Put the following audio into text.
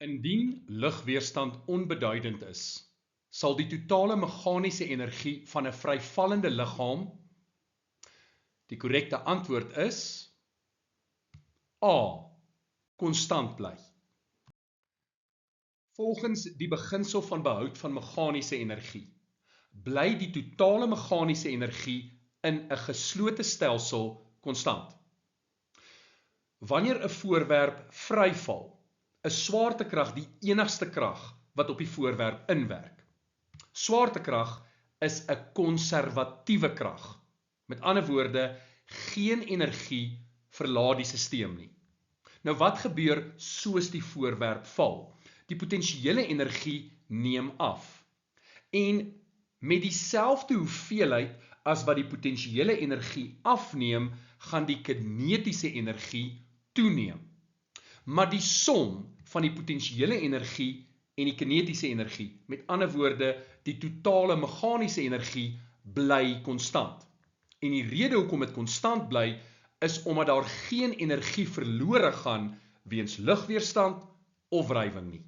Indien lugweerstand onbeduidend is, sal die totale meganiese energie van 'n vryvallende liggaam, die korrekte antwoord is A, konstant bly. Volgens die beginsel van behoud van meganiese energie, bly die totale meganiese energie in 'n geslote stelsel konstant. Wanneer 'n voorwerp vryval, is swaartekrag die enigste krag wat op die voorwerp inwerk. Swaartekrag is 'n konservatiewe krag. Met ander woorde, geen energie verlaat die stelsel nie. Nou wat gebeur soos die voorwerp val? Die potensiële energie neem af. En met dieselfde hoeveelheid as wat die potensiële energie afneem, gaan die kinetiese energie toeneem. Maar die som van die potensiële energie en die kinetiese energie, met ander woorde, die totale meganiese energie, bly konstant. En die rede hoekom dit konstant bly, is omdat daar geen energie verlore gaan weens lugweerstand of wrywing nie.